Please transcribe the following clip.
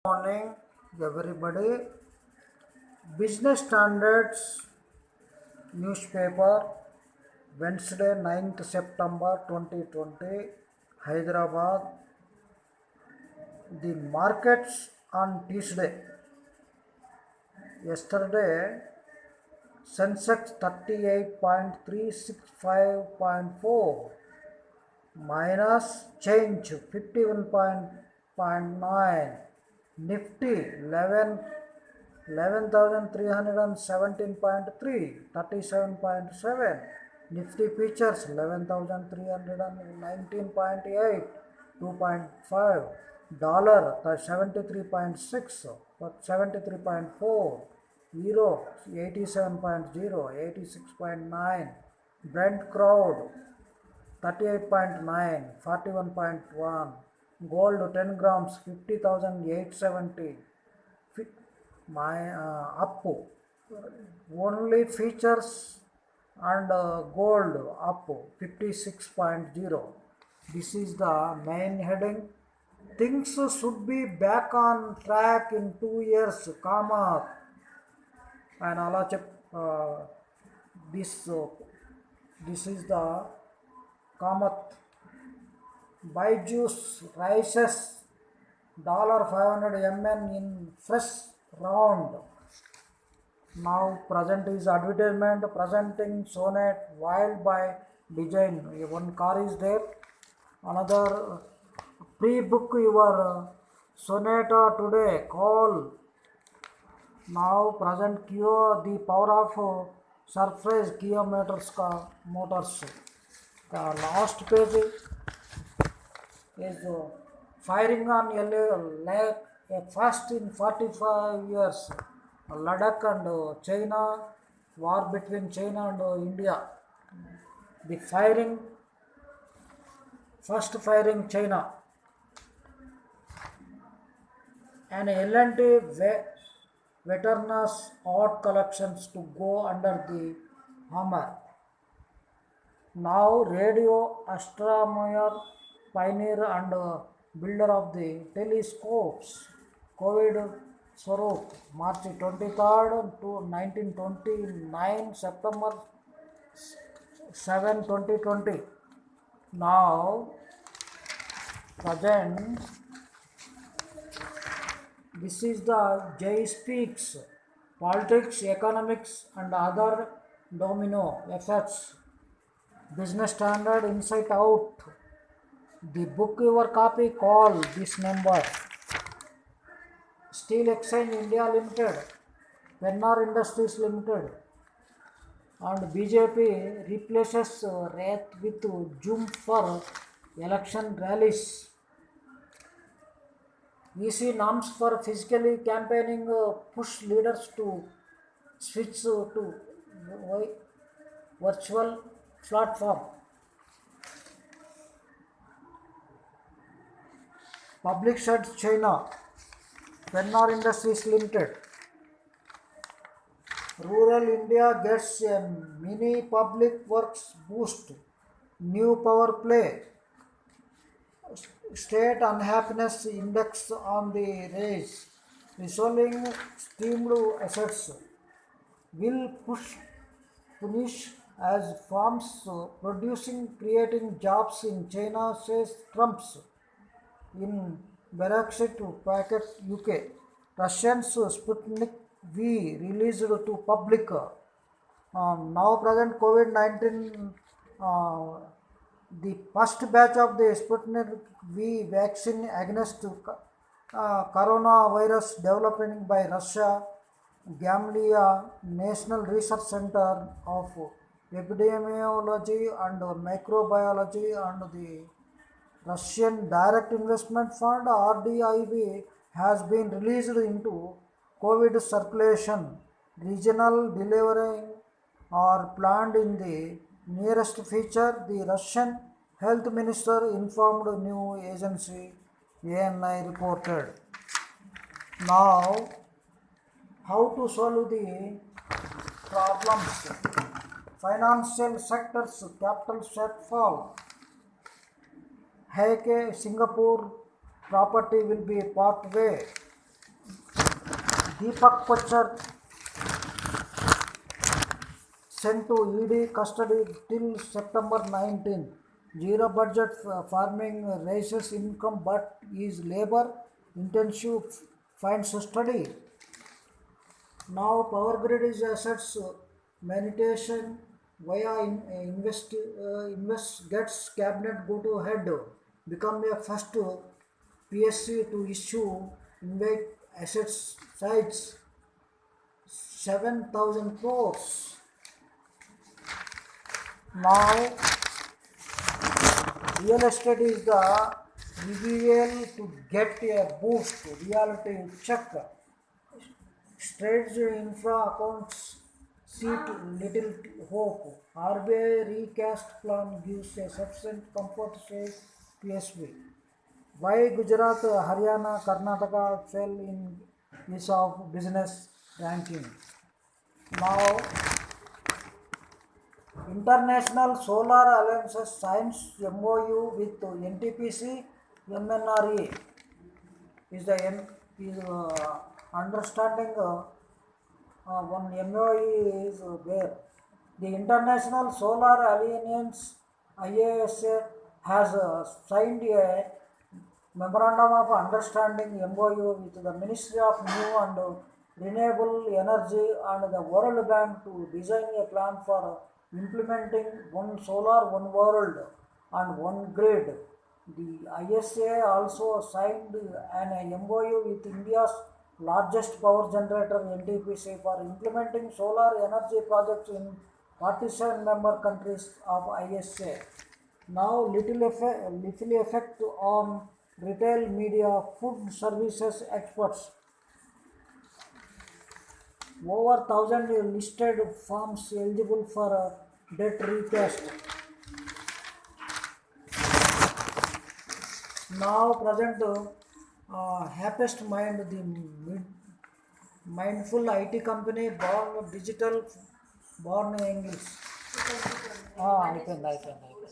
Morning, everybody. Business Standards newspaper, Wednesday, 9th September 2020, Hyderabad. The markets on Tuesday. Yesterday, Sensex 38.365.4 minus change 51.9. Nifty 11,317.3, 37.7. Nifty Futures 11,319.8, 2.5. Dollar 73.6, 73.4. Euro 87.0, 86.9. Brent crude 38.9, 41.1. Gold 10 grams 50,870. Up. Only features and gold up 56.0. This is the main heading. Things should be back on track in 2 years, comma. And this is the Kamath. Byju's rises $500 MN in fresh round. Now present is advertisement presenting Sonnet Wild by Design. One car is there. Another pre-book your Sonata today. Call. Now present Kia, the power of surprise Kia Motors. The last page is firing on lake a first in 45 years. Ladakh and China, war between China and India. The first firing China. And L&T Veterans art collections to go under the hammer. Now radio astronomer, pioneer and builder of the telescopes. COVID Swarup, March 23rd to 1929, September 7, 2020. Now, present, this is the Jay Speaks, Politics, Economics and Other Domino Effects. Business Standard Inside Out. The book your copy, call this number. Steel Exchange India Limited, Pennar Industries Limited, and BJP replaces Rath with Zoom for election rallies. EC norms for physically campaigning push leaders to switch to virtual platform. Public Sheds China, Pennar Industries Limited. Rural India gets a mini public works boost. New power play. State unhappiness index on the raise. Resolving steamed assets will punish as farms producing creating jobs in China, says Trump's in Brexit packet UK. Russians Sputnik V released to public. Now present COVID-19, the first batch of the Sputnik V vaccine against coronavirus developing by Russia, Gamaleya National Research Center of Epidemiology and Microbiology and the Russian Direct Investment Fund RDIV has been released into COVID circulation. Regional delivery are planned in the nearest future, the Russian health minister informed new agency ANI reported. Now, how to solve the problems? Financial sector's capital shortfall. Singapore property will be part way. Deepak Kochhar sent to ED custody till September 19. Zero budget farming raises income but is labor intensive finds study. Now Power Grid is assets monetization via invest gets cabinet go to head, become a first PSC to issue invite assets sites 7,000 crores. Now real estate is the reveal to get a boost, reality check. Straits infra accounts seek little hope. RBI recast plan gives a sufficient comfort, says PSB. Why Gujarat, Haryana, Karnataka fell in ease of business ranking? Now, International Solar Alliance signs MOU with NTPC, MNRE is the is understanding. One MOU is there. The International Solar Alliance IASA has signed a Memorandum of Understanding MOU with the Ministry of New and Renewable Energy and the World Bank to design a plan for implementing one solar, one world and one grid. The ISA also signed an MOU with India's largest power generator NTPC for implementing solar energy projects in 47 member countries of ISA. Now little effect on retail media food services experts. Over 1,000 listed firms eligible for debt recast. Now present happiest mind the mindful IT company born digital born English. అయిపోయింది.